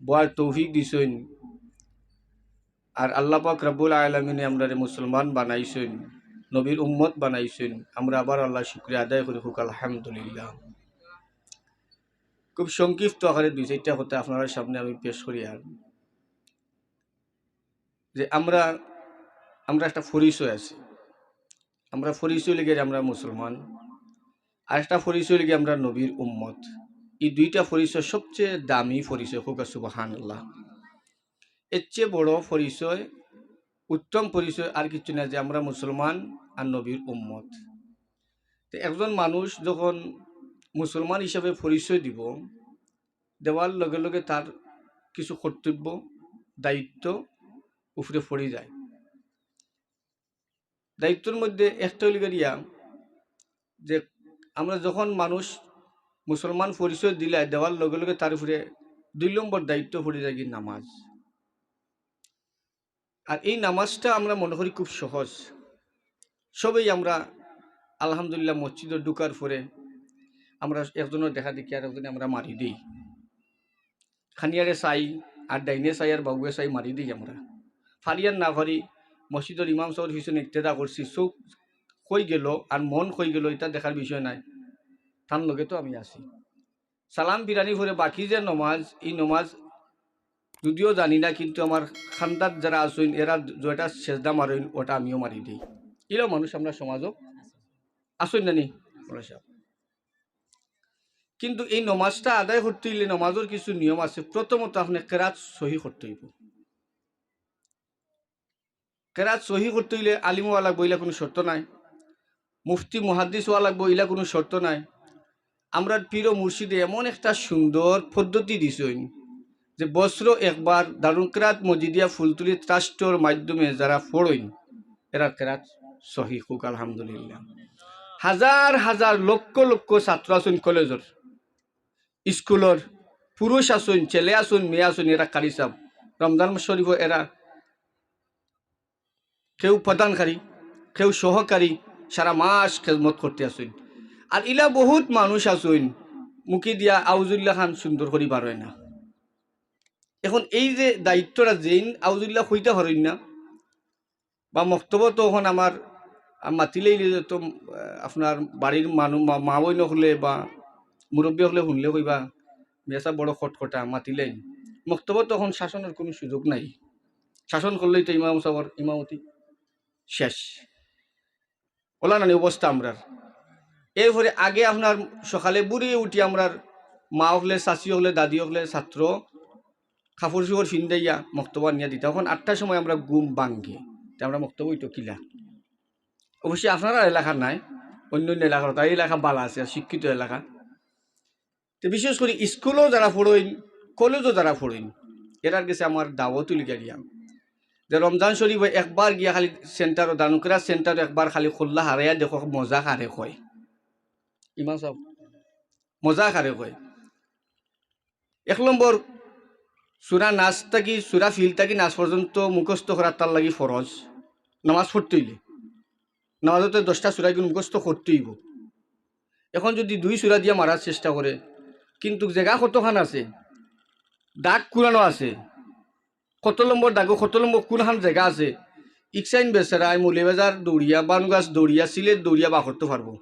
বয়ার তৌফিক দিছেন। আর আল্লাহ পাক রব্বুল আলামিনে আমরা মুসলমান বানাইছেন, নবীর উম্মত বানাইছেন। আমরা আবার আল্লাহ শুকরিয়া আদায় করি হোক আলহামদুলিল্লাহ। খুব সংক্ষিপ্ত আকারে দুই চারটা কথা আপনার সামনে আমি পেশ করি। আর যে আমরা আমরা একটা পরিচয় আছে, আমরা পরিচয় লেগে আমরা মুসলমান, আর একটা পরিচয় লেগে আমরা নবীর উম্মত। এই দুইটা পরিচয় সবচেয়ে দামি পরিচয় হোক সুবহানাল্লাহ। এর চেয়ে বড় পরিচয়, উত্তম পরিচয় আর কিছু না, যে আমরা মুসলমান আর নবীর উম্মত। তো একজন মানুষ যখন মুসলমান হিসাবে পরিচয় দিব, দেওয়ার লগে লগে তার কিছু কর্তব্য দায়িত্ব উপরে পড়ে যায়। দায়িত্বের মধ্যে একটা লিগেরিয়া যে আমরা যখন মানুষ মুসলমান পরিচয় দিলে দেওয়ার লগে লগে তার উপরে 2 নম্বর দায়িত্ব পড়ে যায় কি নামাজ। আর এই নামাজটা আমরা মনে করি খুব সহজ। সবাই আমরা আলহামদুলিল্লাহ মসজিদে ঢুকার পরে আমরা একজনের দেখা দেখি আর একজনে আমরা মারি দিই, খানিয়ারে চাই আর ডাইনে চাই আর বাবুয়ে চাই মারি দিই। আমরা ফারিয়ার না ফারি মসজিদের ইমাম সাহেবের পিছনে ইক্তেদা করছি, চোখ কই গেল আর মন কই গেল এটা দেখার বিষয় নাই, তার লগে তো আমি আছি। সালাম বিরানি করে বাকি যে নমাজ, এই নমাজ যদিও জানি না, কিন্তু আমার খান্দার যারা আসইন এরা যেটা সেজদা মারেন ওটা আমিও মারি দিই। এরাও মানুষ আমরা সমাজও আসইন না নি। কিন্তু এই নমাজটা আদায় করতে হইলে নমাজের কিছু নিয়ম আছে। প্রথমত আপনি কেরাত সহি করতে হইব। কেরাত সহি করতে হইলে আলিমওয়া লাগবো, ইলা কোনো শর্ত নাই। মুফতি মুহাদ্দিস হওয়া লাগবো, ইলা কোনো শর্ত নাই। আমরা পীর ও মুর্শিদে এমন একটা সুন্দর পদ্ধতি দিছেন যে বছর একবার দারুল কেরাত মসজিদিয়া ফুলতুলি ট্রাস্টর মাধ্যমে যারা পড়েন এরা কেরাত সহি হোক আলহামদুলিল্লাহ। হাজার হাজার লক্ষ লক্ষ ছাত্র আছেন কলেজের, স্কুলের, পুরুষ আসুন, ছেলে আসুন, মেয়ে আসুন, এরা কারি সাহ রমজান শরীফ এরা কেউ প্রদানকারী, কেউ সহকারী, সারা মাস খেদমত করতে আসুন। আর ইলা বহুত মানুষ আসুন মুখি দিয়া আউজুল্লাহ খান সুন্দর করি পারেন না। এখন এই যে দায়িত্বটা যেইন আউজুল্লাহ হইতে পারেন না বা মক্তব্য তখন আমার মাতিলেই তো আপনার বাড়ির মানুষ মা বই হলে বা মুরব্বী হলে শুনলে কইবা মেসা বড় খটখটা মাতিলেই মক্তব্য তখন শাসনের কোনো সুযোগ নাই। শাসন করলেই তো ইমাম সাহর ইমামতি শেষ ওলা নানি অবস্থা আমরার। এরপরে আগে আপনার সকালে বুড়িয়ে উঠি আমরার মা হলে, চাচি হলে, দাদি হলে ছাত্র কাপড় চোপড় ফিন্দাইয়া মক্তব্য নিয়ে দিতে। তখন 8টার সময় আমরা ঘুম ভাঙ্গে, আমরা মক্তব্য তো কিলা। অবশ্যই আপনারা এলাকার নাই, অন্য অন্য এলাকার, তাই এলাকা বালা আছে শিক্ষিত এলাকা। তো বিশেষ করে স্কুলেও যারা পড়েন, কলেজও যারা পড়েন, এরার কাছে আমার দাওয়াতও লিখে দিয়া যে রমজান শরীফ একবার গিয়া খালি সেন্টারও দানুকরা সেন্টারও একবার খালি খোল্লা হারাইয়া দেখো, মজা কারে কয় ইমাম সাহেব, মজা কারে কয়। 1 নম্বর সুরা নাচ থাকি সুরা ফিল থাকি নাচ পর্যন্ত মুখস্থ করার তার লাগি ফরজ। নামাজ পড়তে হইলে নামাজতে 10টা সুরা কিন্তু মুখস্থ করতে হইব। এখন যদি 2 সুরা দিয়ে মারার চেষ্টা করে, কিন্তু জায়গা কতখান আছে, দাগ কুরানো আছে, কত নম্বর দাগো কত নম্বর কোনখান জায়গা আছে, ইকসাইন বেচারায় মৌলিবাজার দৌড়িয়া, বানুগাছ দৌড়িয়া, সিলেট দৌড়িয়া বা করতে পারবো।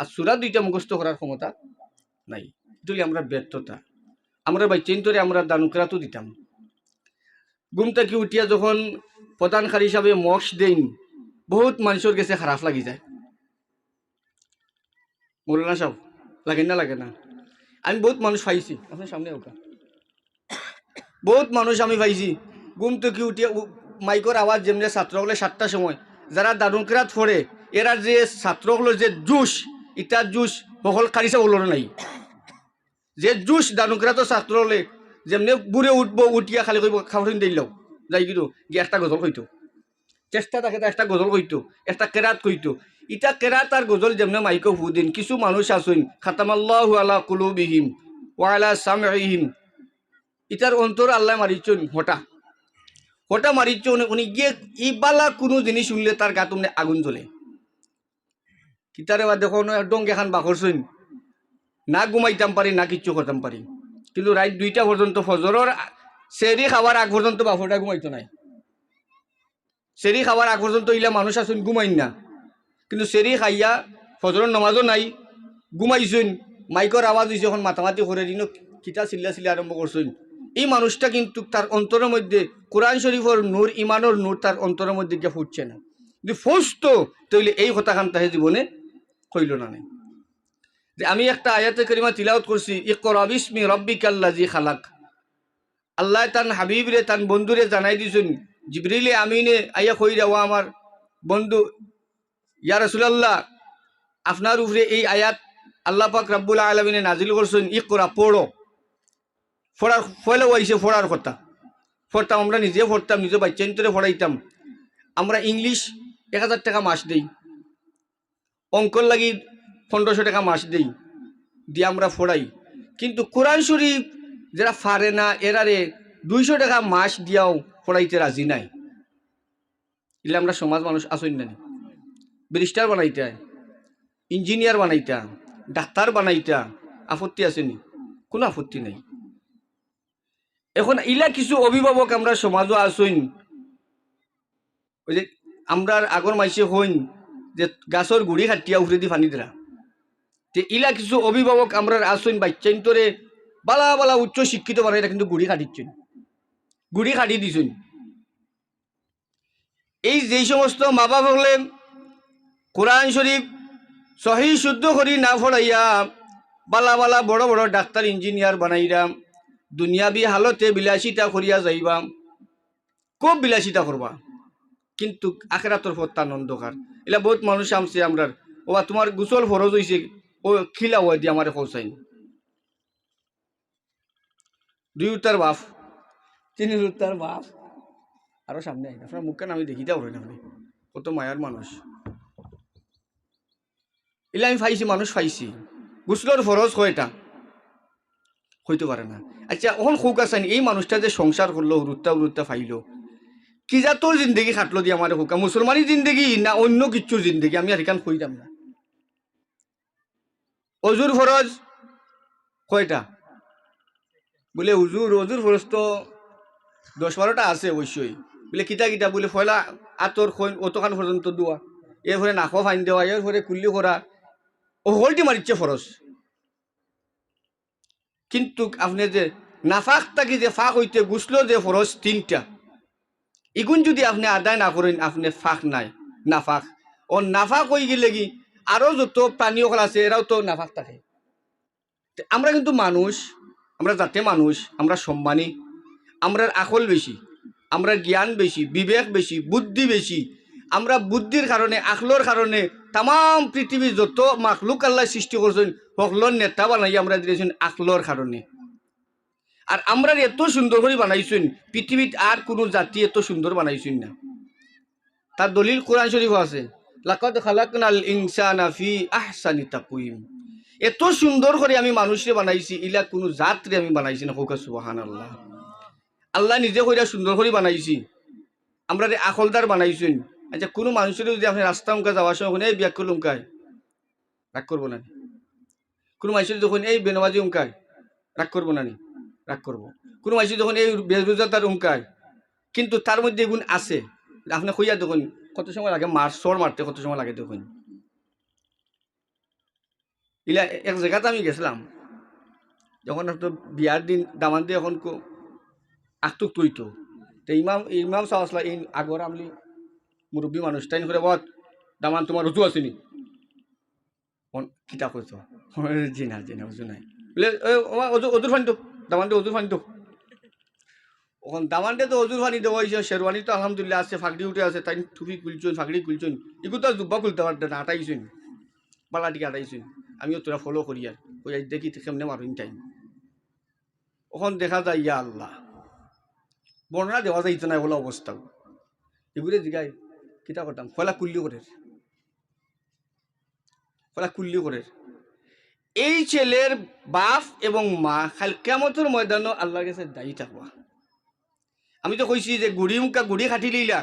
আর সুরা 2টা মুখস্থ করার ক্ষমতা নাই। এগুলি আমরা ব্যর্থতা। আমরা বাইচেন্তরে আমরা দানুকরাতো দিতাম। ঘুম থেকে উঠিয়া যখন প্রধানকারী হিসাবে মক্স দেন, বহুত মানুষের কাছে খারাপ লাগি যায়। মৌলানা সাহেব লাগে না লাগে না? আমি বহুত মানুষ পাইছি, আপনার সামনে ওকা বহুত মানুষ আমি পাইছি ঘুম থেকে উঠিয়া মাইকর আওয়াজ যেমনি ছাত্রগুলো 7টার সময় যারা দারুণকেরাত পড়ে, এরা যে ছাত্রগুলোর যে জুস, ইটার জুস সকল কারিসা বলল নাই। যে জুস দারুণকেরাত ছাত্র হলে যেমনি বুড়ে উঠবো, উঠিয়া খালি কইব খাবার দিলাও যাই কিন্তু গিয়ে একটা গজল কইতো, চেষ্টা থাকে একটা গজল কইতো, একটা কেরাত কইতো। ইটা কেরাত আর গজল যেমনি মাইকো ফুদিন কিছু মানুষ আসুন খাতামাল্লাহু আলা কুলুবিহিম ওয়া আলা সামঈহিম, ইটার অন্তর আল্লাহ মারিচ্ছেন হঠাৎ হঠাৎ মারিচ্ছ। উনি গিয়ে ইবালা কোনো জিনিস শুনলে তার গা তুমি আগুন জ্বলে। কিতারে বা দেখো ডঙ্গে খান বাকরছইন, না ঘুমাইতাম পারি না কিচ্ছু করতাম পারি, কিন্তু রাত 2টা পর্যন্ত ফজরের সেরি খাওয়ার আগ পর্যন্ত বাপটা ঘুমাইতো নাই। সেরি খাওয়ার আগ পর্যন্ত ইলা মানুষ আসুন ঘুমাইন না, কিন্তু সেরি খাইয়া ফজরের নমাজও নাই, ঘুমাইছুন, মাইকর আওয়াজ হয়েছে, এখন মাতামাতি করে দিন কিতা চিল্লা চিল্লা আরম্ভ করছুন। এই মানুষটা কিন্তু তার অন্তরের মধ্যে কোরআন শরীফের নূর, ইমানোর নূর তার অন্তরের মধ্যে গিয়ে ফুটছে না। যদি ফুসতো তাহলে এই কথাখান তাহে জীবনে হইল না। যে আমি একটা আয়াতে কারিমা তিলাওয়াত করছি, ইকরা বিসমি রাব্বিকাল্লাযী খালাক। আল্লাহ তান হাবিবরে, তান বন্ধুরে জানাই দিছেন, জিবরিলে আমিনে আইয়া কইরা, ও আমার বন্ধু ইয়া রাসূলুল্লাহ, আপনার উপরে এই আয়াত আল্লাহ পাক রব্বুল আলামিনে নাজিল করছেন, ইকরা পড়ো। পড়ার ফলে হইছে পড়ার কথা, পড়তাম আমরা, নিজে পড়তাম, নিজে বাচ্চান্তরে পড়াইতাম। আমরা ইংলিশ 1000 টাকা মাস দেই, অঙ্কর লাগি 1500 টাকা মাস দেই, দিয়ে আমরা পড়াই। কিন্তু কোরআন শরীফ যারা পারে না এরারে 200 টাকা মাস দিয়াও পড়াইতে রাজি নাই। এলে আমরা সমাজ মানুষ আসই না, ব্যারিস্টার বানাইতা, ইঞ্জিনিয়ার বানাইতা, ডাক্তার বানাইতা, আপত্তি আসেনি? কোনো আপত্তি নাই। এখন ইলা কিছু অভিভাবক আমরা সমাজও আসইন, ওই যে আমরা আগর মাইসে হইন যে গাছর গুড়ি খাটিয়া উফরে দি ফানি দিলা, যে ইলা কিছু অভিভাবক আমরা আসইন, বাচ্চাইন্তরে বালা বালা উচ্চ শিক্ষিত বানাইরা কিন্তু গুড়ি খাটিচ্ছেন, গুড়ি খাটি দিছেন। এই যেই সমস্ত মা বাপ হলেন কোরআন শরীফ সহি শুদ্ধ করি না পড়াইয়া বালা বালা বড় বড় ডাক্তার ইঞ্জিনিয়ার বানাইরা দুনিয়াবি হালতে বিলাসিতা করিয়া যাইবা, খুব বিলাসিতা করবা, কিন্তু আখেরাতর পথ অন্ধকার। এলা বহুত মানুষ আমছে আমরার, ও তোমার গোসল ফরজ হয়েছে, ও খিলা ওয়া দিয়ে আমার পৌঁছাইন। 2 উত্তর বাপ, 3 উত্তর বাপ, আরো সামনে আইন আপনার মুখখান আমি দেখিতে পারেন, আপনি কত মায়ার মানুষ। এলা আমি পাইছি, মানুষ পাইছি, গোসলের ফরজ কয়টা হইতে পারে না। আচ্ছা ওখন খুক আছেন, এই মানুষটা যে সংসার করলো, হুরুত্তা হুরুত্তা ফাইলো, কি যা তোর জিন্দগি খাটলো দিয়ে আমার হুকা, মুসলমানি জিন্দগি না অন্য কিচ্ছুর জিন্দগি, আমি আর এখান কইতাম না। অজুর ফরজ কয়টা বলে, অজুর ফরজ তো 10-12টা আছে অবশ্যই। বলে কিতা কিতা বলে, ফয়লা আতর অতখান পর্যন্ত দোয়া, এরপরে নাকো ফাইন দেওয়া, এরপরে কুল্লি করা, ও হলটি মারিচ্ছে ফরজ। কিন্তু আপনি যে নাফাক থাকি যে ফাঁক হইতে গুছলো যে ফরজ 3টা, এগুন যদি আপনি আদায় না করেন, আপনি ফাঁক নাই, নাফাক। ও নাফাক হয়ে গেলে কি আরো যত প্রাণী সকল আছে এরাও তো নাফাক থাকে। আমরা কিন্তু মানুষ, আমরা জাতে মানুষ, আমরা সম্মানী, আমরা আকল বেশি, আমরা জ্ঞান বেশি, বিবেক বেশি, বুদ্ধি বেশি। আমরা বুদ্ধির কারণে, আকলর কারণে তাম পৃথিবীর যত মাখলুক আল্লাহ সৃষ্টি করছেন সকলের নেতা বানাই আমরা দিয়েছেন আকলর কারণে। আর আমরা এত সুন্দর করে বানাইছেন, পৃথিবীত আর কোনো জাতি এত সুন্দর বানাইছেন না। তার দলিল কোরআন শরীফ আছে, লাকাদ খালাকনাল ইনসানা ফি আহসানি তাকওয়িম। এত সুন্দর করে আমি মানুষরে বানাইছি, ইলা কোনো জাতরে আমি বানাইছি না। হোক সুবহানাল্লাহ। আল্লাহ নিজে কইরা সুন্দর করে বানাইছি, আমরা আকলদার বানাইছেন। আচ্ছা কোনো মানুষের যদি আপনি রাস্তা উঙ্কা যাওয়ার সময় এই ব্যাকুল উঙ্কায়, রাগ করবো না? কোনো মানুষের যখন এই বেনমাজি উঙ্কায়, রাগ করবো না? রাগ করবো। কোনো মানুষের যখন এই বেরোজাতার উঙ্কায়, কিন্তু তার মধ্যে এগুণ আছে, আপনি কইয়া দেখুন কত সময় লাগে সর মারতে, কত সময় লাগে দেখুন। ইলা এক জায়গাতে আমি গেছিলাম, যখন একটু বিয়ার দিন দামান দিয়ে এখন আখতুক তুইতো, তো ইমাম সাহ আসলা, এই আগর আমলি মুরব্বী মানুষ, তাই করে বল দামান তোমার রুজু আসেনি, কিতা করছ? জি না উজু নাই। বলে অজুর ফানি তো, দামান দিয়ে অজুর ফানি তো। ওখান দামানটে তো অজুর ফানি দেওয়া হয়েছে, শেরওয়ানি তো আলহামদুলিল্লাহ আছে, ফাঁকড়ি উঠে আছে, তাই টুপি খুলছেন, ফাঁকড়ি খুলছেন, এগুলো তো জুব্বা খুলতে পারতেন না, আটাইছেন পালাটিকে আটাইছেন। আমিও তোরা ফলো করি আর ওই দেখি কেমনে মারুন টাইম। ওখান দেখা যায় ইয়া আল্লাহ, বর্ণনা দেওয়া যাইত না এগুলো অবস্থাও। এগুলো জিগাই কিতা করতাম, ফলা কুল্লি করে। এই ছেলের বাপ এবং মা খালি কিয়ামতের ময়দানও আল্লাহর কাছে দায়ী থাকবা। আমি তো কইছি যে গুড়ি খাটি লইলা,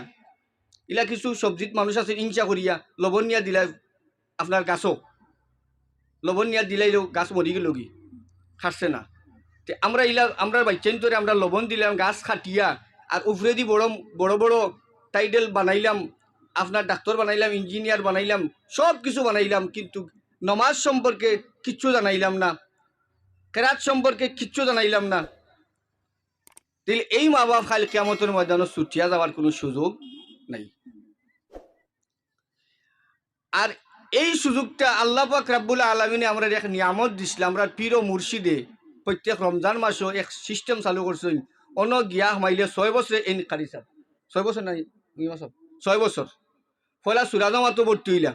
ইলা কিছু সবজিত মানুষ আছে ইংসা করিয়া লবণ নিয়া দিলা, আপনার গাছও লবণ নিয়া দিলাইলেও গাছ মরি গেল কি খাটছে না, আমরা ইলা আমরা বাচ্চাইন তোরে আমরা লবণ দিলাম গাছ খাটিয়া আর উপরে দি বড় বড় বড় টাইটেল বানাইলাম, আপনার ডাক্তার বানাইলাম, ইঞ্জিনিয়ার বানাইলাম, সব কিছু বানাইলাম, কিন্তু নমাজ সম্পর্কে কিচ্ছু জানাইলাম না, কেরাত সম্পর্কে কিচ্ছু জানাইলাম না। তাহলে এই মা বাপ খালি কিয়ামতের ময়দানে ছুটিয়া যাওয়ার কোনো সুযোগ নাই। আর এই সুযোগটা আল্লাহ পাক রাব্বুল আলামিনে আমরা এক নিয়ামত দিছিলাম। আমরা পীর ও মুর্শিদে প্রত্যেক রমজান মাসও এক সিস্টেম চালু করছেন, অন গিয়া মাইলে 6 বছরে এন কারি সাহ 6 বছর নাই 6 বছর ফলা সুরাজমাতো ভর্তি হইলা।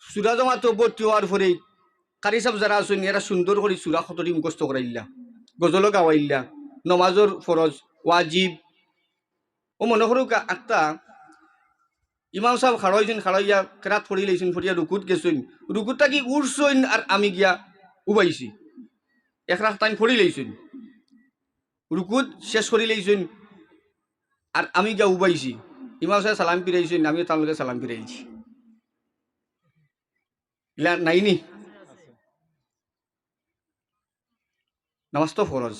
সুরাজমাতো ভর্তি হওয়ার পরে কারি সাহ যারা আছেন এরা সুন্দর করে সুরা খতরি মুখস্থ করাইলা, গজল গাওয়াইলা, নমাজর ফরজ ওয়াজিব। ও মনে করুক একটা ইমাম সাহেব খাড়াইছেন, খাড়াইয়া কেরাত ফড়ি লাইছেন, ফড়িয়া রুকুত গেছেন, রুকুতটা কি উঠছেন আর আমি গিয়া উবাইছি, এক রাখ টাইম ফড়ি লাইছেন, রুকুত শেষ করি লাইছেন আর আমি গিয়া উবাইছি। ইমাম সাহেব সালাম ফিরাইছেন, আমিও তার লগে সালাম ফিরাইছি। ইলা নাইনি নামাজ তো ফরজ।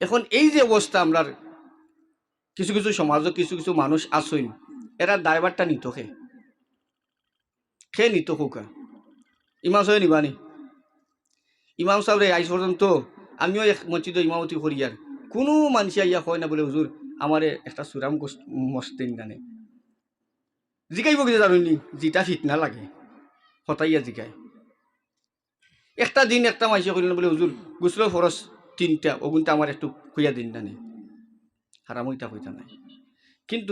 এখন এই যে অবস্থা আমরা কিছু কিছু সমাজও কিছু কিছু মানুষ আসইন, এরা ড্রাইভারটা নিত খে নিত হোকা ইমাম সাহেব নিবানি। ইমাম সাহেব রে আজ পর্যন্ত আমিও এক মসজিদ ইমামতি করি, আর কোনো মানুষ আইয়া হয় না বলে হুজুর আমারে একটা সুরাম মস্তিন জানে জিকাইব কিছু জানুনি, যেটা ফিটনা লাগে হতাইয়া জিকায়। একটা দিন একটা মাইসে করিল বলে হুজুর গুসল ফরস 3টা ওগুনটা আমার একটু খুঁয়া দিন জানে, হারাম ওইটা হইতা নাই। কিন্তু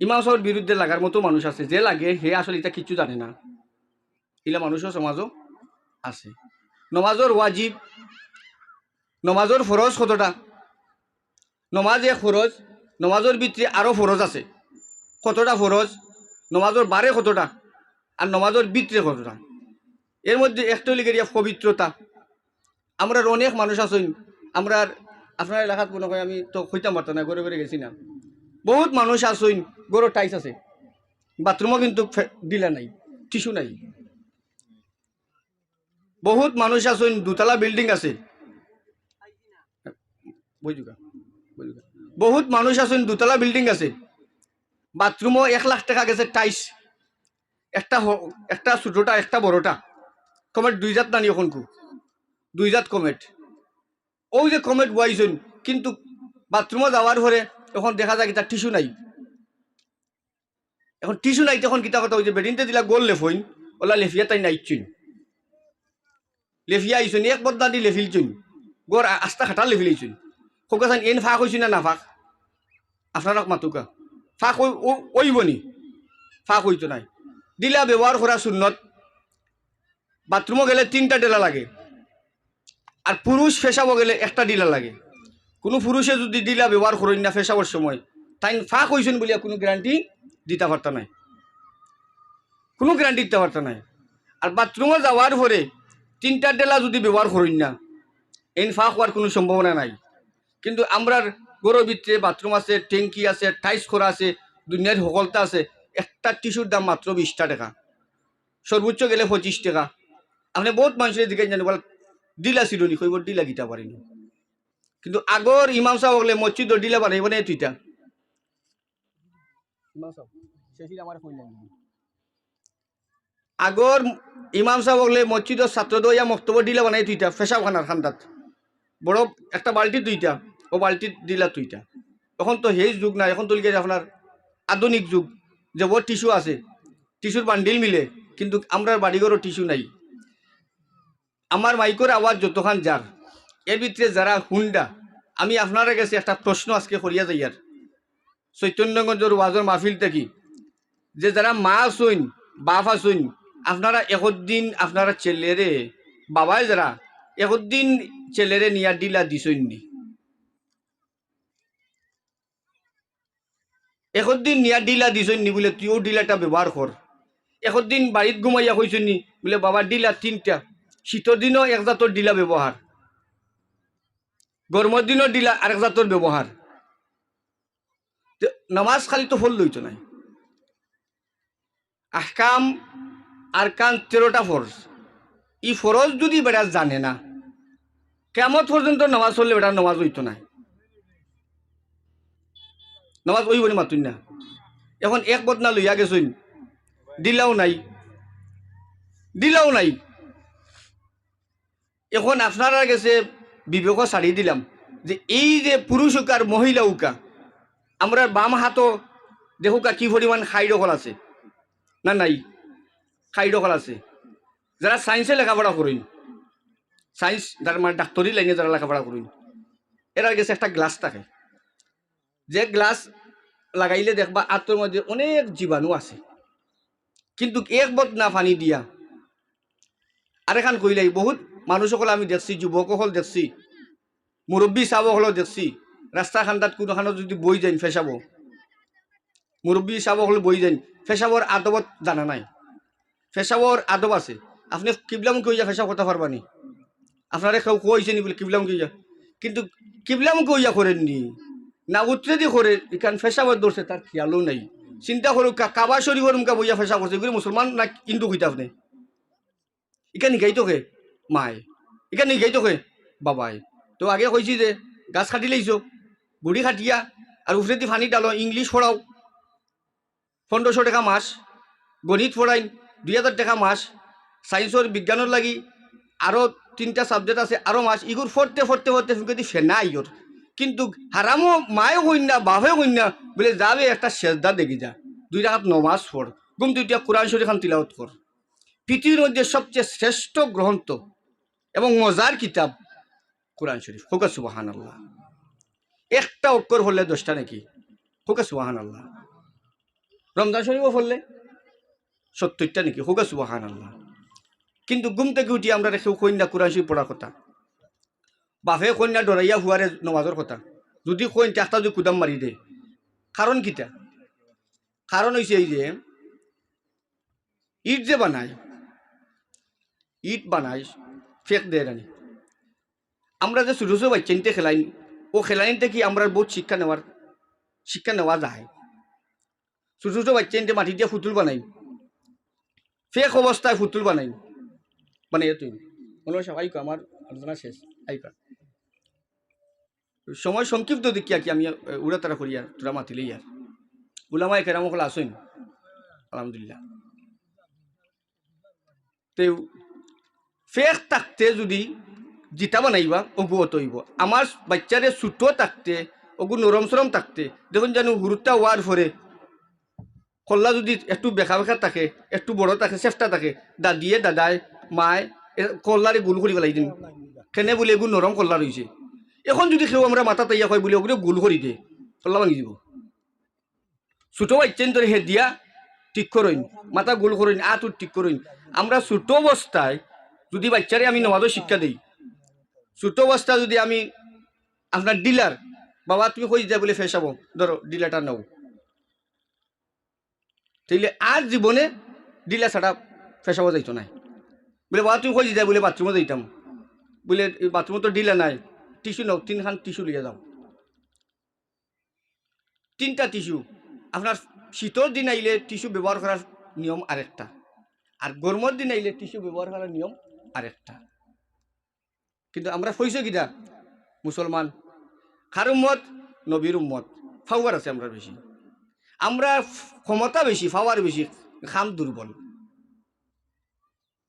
ইমাম সাহেবের বিরুদ্ধে লাগার মতো মানুষ আছে, যে লাগে হে আসলে এটা কিচ্ছু জানে না, ইলা মানুষও সমাজও আছে। নমাজর ওয়াজিব, নমাজর ফরজ কতটা? নমাজ এক ফরজ, নমাজর ভিতরে আরও ফরজ আছে। কতটা ফরজ? নমাজর বারে কতটা আর নমাজর ভিতরে কতটা? এর মধ্যে একটা লিগেরিয়া পবিত্রতা। আমরা অনেক মানুষ আছেন, আমরা আপনার এলাকাত মনে হয় আমি তো হইতাম পারতাম না, ঘরে ঘরে গেছি না, বহুত মানুষ আছেন গরো টাইস আছে, বাথরুমও কিন্তু দিলা নাই, টিস্যু নাই। বহুত মানুষ আছেন দুতলা বিল্ডিং আছে, বহুত মানুষ আছেন দুতলা বিল্ডিং আছে, বাথরুমও 1 লাখ টাকা গেছে টাইস, একটা একটা ছোটটা একটা বড়টা, কমেট 2 জাত নানি এখন 2 জাত কমেট। ওই যে কমেট বয়াইছেন, কিন্তু বাথরুমও যাওয়ার পরে এখন দেখা যায় তার টিস্যু নাই। এখন টিস্যু নাই তখন কিতা কথা, ওই যে বেডিনতে দিলা গোল লেফইন ওলা লেফিয়া তাই নাইছুন, লেফিয়া আইছুন এক বদনা দি লেফিলছুন, গোর আস্তা খাটা লেফিলাইছুন। খোকাছান এন ফাঁক হয়েছি না ফাঁক? আপনারা মাতুকা ফাঁক ওইব নি? ফাঁক হইতো নাই। দিলা ব্যবহার করা সুন্নত। বাথরুমও গেলে 3টা ডেলা লাগে, আর পুরুষ ফেসাবো গেলে একটা ডিলা লাগে। কোনো পুরুষে যদি ডিলা ব্যবহার করেন না ফেসাবার সময়, তাই ফাঁক হয়েছেন বলিয়া কোনো গ্যারান্টি দিতে পারত নাই, কোনো গ্যারান্টি দিতে পারত নাই। আর বাথরুমে যাওয়ার পরে 3টা ডেলা যদি ব্যবহার করেন না, এন ফাঁক হওয়ার কোনো সম্ভাবনা নাই। কিন্তু আমরার গরুর ভিতরে বাথরুম আছে, ট্যাঙ্কি আছে, টাইস করা আছে, দুনিয়ার সকলতা আছে। একটা টিস্যুর দাম মাত্র 20টা টাকা, সর্বোচ্চ গেলে 25 টাকা। আপনি বহুত মানুষের দিকে জানি বল ডিলা ছিলনি, কইব ডিলা গিটা পারিনি। কিন্তু আগর ইমাম সাহেব বলে মসজিদ ডিলা বানাইব না তুইটা, আগর ইমাম সাহেব বলে মসজিদের ছাত্র দইয়া মক্তব্য ডিলা বানাই তুইটা ফেসাব খানার খান্দাত বড় একটা বালতি 2টা, ও বালতি ডিলা 2টা। তখন তো সেই যুগ না, এখন তো লিখে আপনার আধুনিক যুগ, যে ওর টিস্যু আছে, টিস্যুর বান্ডিল মিলে, কিন্তু আমরা বাড়িঘরও টিস্যু নাই। আমার মাইকর আওয়াজ যতখান যার, এর ভিতরে যারা হুন্ডা, আমি আপনারা কাছে একটা প্রশ্ন আজকে করিয়া যাই, আর চৈতন্যগঞ্জের ওয়াজর মাহফিল থেকে যে যারা মা আসুন বাপ আসুন, আপনারা একদিন আপনারা ছেলেরে বাবাই যারা একদিন ছেলেরে নিয়া ডিলা দিছুন নি? একদিন নিয়া ডিলা দিছুন নি বলে তুইও ডিলাটা ব্যবহার কর? একদিন বাড়িত ঘুমাইয়া কইছুন নি বলে বাবা ডিলা 3টা? শীতের দিনও এক জাতর ডিলা ব্যবহার, গরমের দিনও ডিলা আরেক জাতর ব্যবহার। নামাজ খালি তো ফল লইতো নাই, আহকাম আরকান 13টা ফরজ, ই ফরজ যদি বেড়া জানে না, কেমত পর্যন্ত নামাজ পড়লে বেটা নামাজ হইতো না, নামাজ ওই বলে মাতুন না। এখন এক বদনা লইয়া গেছুন, দিলাও নাই, দিলাও নাই। এখন আপনারা গেছে বিবেক ছাড়ি দিলাম যে এই যে পুরুষ হোক আর মহিলা হোকা, আমরা বাম হাতও দেখুকা কি পরিমাণ খাই দখল আছে না নাই, খাই দখল আছে। যারা সায়েন্সে লেখাপড়া করেন, সায়েন্স যারা মানে ডাক্তারি লাইনে যারা লেখাপড়া করেন, এরা গেছে একটা গ্লাস থাকে, যে গ্লাস লাগাইলে দেখবা আত্মর মধ্যে অনেক জীবাণু আছে, কিন্তু এক বদনা পানি দিয়া আর এখান কইলাই বহুত মানুষ সকল আমি দেখছি, যুবক সকল দেখছি, মুরব্বী চাব সকল দেখছি, রাস্তা খান্দাত কোনোখানত যদি বই যাই ফেসাব, মুরব্বী চাব সকল বই যাই, ফেসাবর আদবত জানা নাই, ফেসাবর আদব আছে। আপনি কিবলামুখী হইয়া ফেসাব করতে পারবানি, আপনারা কেউ কইছে নি বলে কিবলামুখী হইয়া, কিন্তু কিবলামুখী হইয়া করেননি না, উত্তরে দিয়ে করে এখান ফেসাবর ধরছে তার খেয়ালও নাই। চিন্তা করুক কাবা শরীফের মুখা বইয়া ফেসা করছে, এগুলি মুসলমান না হিন্দু হইতে আপনি, এখানে নিগাই তোকে মায়, এখানে নিগাই তোকে বাবাই। তো আগে কইছি যে গাছ কাটি লাইছো, গুড়ি কাটিয়া আর উফরে দি ফানি ডালো, ইংলিশ পড়াও 1500 টাকা মাস, গণিত পড়াইন 2000 টাকা মাস, সায়েন্সর বিজ্ঞানের লাগি আরও 3টা সাবজেক্ট আছে আরও মাস, ইগুর ফরতে ফরতে ফরতে ফুকে ফেনা ইগর। কিন্তু হারামও মায়ও কন্যা বাপেও কন্যা বলে যাবে একটা সেজদা দেখি যা, 2 রাকাত নমাজ পড়, গুম 2টা কোরআন শরীফ খান তিলাওয়াত কর। পৃথিবীর মধ্যে সবচেয়ে শ্রেষ্ঠ গ্রন্থ এবং মজার কিতাব কোরআন শরীফ, হোকা সুবহানাল্লাহ। একটা অক্ষর হলে 10টা নাকি, হোকা সুবহানাল্লাহ। রমজান শরীফও পড়লে 70টা নাকি, হোকা সুবহানাল্লাহ। কিন্তু ঘুম থেকে উঠি আমরা কেউ কন্যা কোরআন শরীফ পড়ার কথা, বাপে কন্যা ডরাইয়া হুয়ারে নমাজের কথা, যদি কইন একটা যদি কুদাম মারি দে। কারণ কিটা? কারণ হয়েছে এই যে ইট যে বানায়, ইট বানায় ফেক দেয় রানি, আমরা যে ছোটো ছোটো বাচ্চানিতে খেলাই, ও খেলানিতে কি আমরা বহুত শিক্ষা নেওয়া যায়। ছোটো ছোটো বাচ্চানিতে মাটি দিয়ে ফুতুল বানাই, ফেক অবস্থায় ফুতুল বানাই, মানে তুই মনে হয় আইকা আমার আলোচনা শেষ, আইকা সময় সংক্ষিপ্ত দেখিয়া কি আমি উড়া তারা করিয়া তোরা মাতিলেই আর উলামায়ে কেরাম সকল আসেন আলহামদুলিল্লাহ। তো ফেক থাকতে যদি জিতা বানাইবা অগু অতইব, আমার বাচ্চারে ছুটো থাকতে অগু নরম সরম থাকতে, দেখুন জানো হুরুটা ওয়ার ফরে কল্লা যদি একটু বেকা বেকা থাকে, একটু বড় থাকে, চেষ্টা থাকে, দাদিয়ে দাদায় মায় কল্লারে গুল করি পেলাই দিন, কেনে বলে এগু নরম কল্লা রয়েছে। এখন যদি কেউ আমরা মাথা তাইয়া কয় বলে ওগুলো গুল করি দে, কল্লা ভাঙি দিব। ছোটো বাচ্চেন ধরে হে দিয়া ঠিক করইন, মাথা গোল করইন, আতুর ঠিক করইন। আমরা ছোট অবস্থায় যদি বাচ্চারে আমি নমাজও শিক্ষা দিই, ছোট অবস্থায় যদি আমি আপনার ডিলার বাবা তুমি কই যা বলে ফেসাবো, ধরো ডিলারটা নাও, তাইলে আর জীবনে ডিলার ছাড়া ফেসাবো যাইতো নাই। বলে বাবা তুমি কই যা বলে বাথরুমে যাইতাম, বলে বাথরুমে তো ডিলার নাই, টিস্যু নাও, 3খান টিস্যু লিয়ে যাও, 3টা টিস্যু। আপনার শীতর দিন আইলে টিস্যু ব্যবহার করার নিয়ম আরেকটা, আর গরমের দিন আইলে টিস্যু ব্যবহার করার নিয়ম আরেকটা। কিন্তু আমরা হইছে কিনা মুসলমান, কার উম্মত? নবীর উম্মত, ফাওয়ার আছে আমরা বেশি, আমরা ক্ষমতা বেশি, ফাওয়ার বেশি, খাম দুর্বল।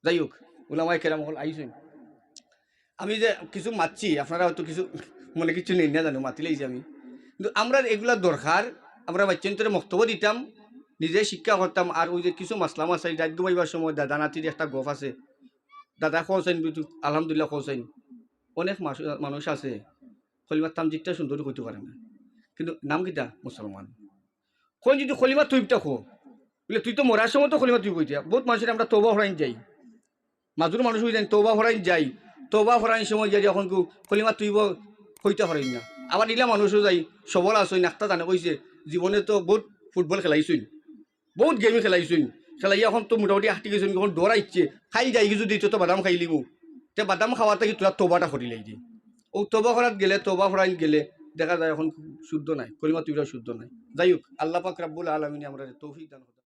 যাই হোক উলামায়ে কেরাম হল আইসেন, আমি যে কিছু মাতছি আপনারা হয়তো কিছু মনে কিছু নেই না জানো, মাতিলেই যে আমি, কিন্তু আমরা এগুলা দরকার। আমরা বাচ্চান্তরে বক্তব্য দিতাম, নিজে শিক্ষা করতাম। আর ওই যে কিছু মাসলাম আছে, রাত ঘুমাইবার সময় দাদা নাতির একটা গপ আছে, দাদা খোঁজেন আলহামদুলিল্লাহ খোঁজেন। অনেক মানুষ আছে খলিমার তামজিদটা সুন্দর কইতে পারে না, কিন্তু নাম কিটা মুসলমান। কোন যদি খলিমা তুইবটা খো বলে তুই তো মরার সময় তো খলিমা তুই কইতা। বহুত মানুষের আমরা তওবা হরাইন যাই, মাজুর মানুষ হয়ে যাই তওবা হরাইন যাই, তওবা হরাইন সময় যাই যখন খলিমা তুইব হইতে হরাইন না। আবার নিলা মানুষও যাই সবল আসইন, একটা জানে কইছে জীবনে তো বহুত ফুটবল খেলাইছুন, বহুত গেমে খেলাইছুন, খেলাই এখন তো মোটামুটি হাঁটি গেছুন, এখন ডরা ইচ্ছে খাই যাই যদি তো বাদাম খাইলিমু, তে বাদাম খাওয়াতে কি তোরা তোবাটা করিলাই দি। ও তোবা করাত গেলে, তোবা ফরাইন গেলে দেখা যায় এখন শুদ্ধ নাই, কলিমা তুইরা শুদ্ধ নাই। যাই হোক আল্লাহ পাক রাব্বুল আলামিন আমরা তৌফিক দান।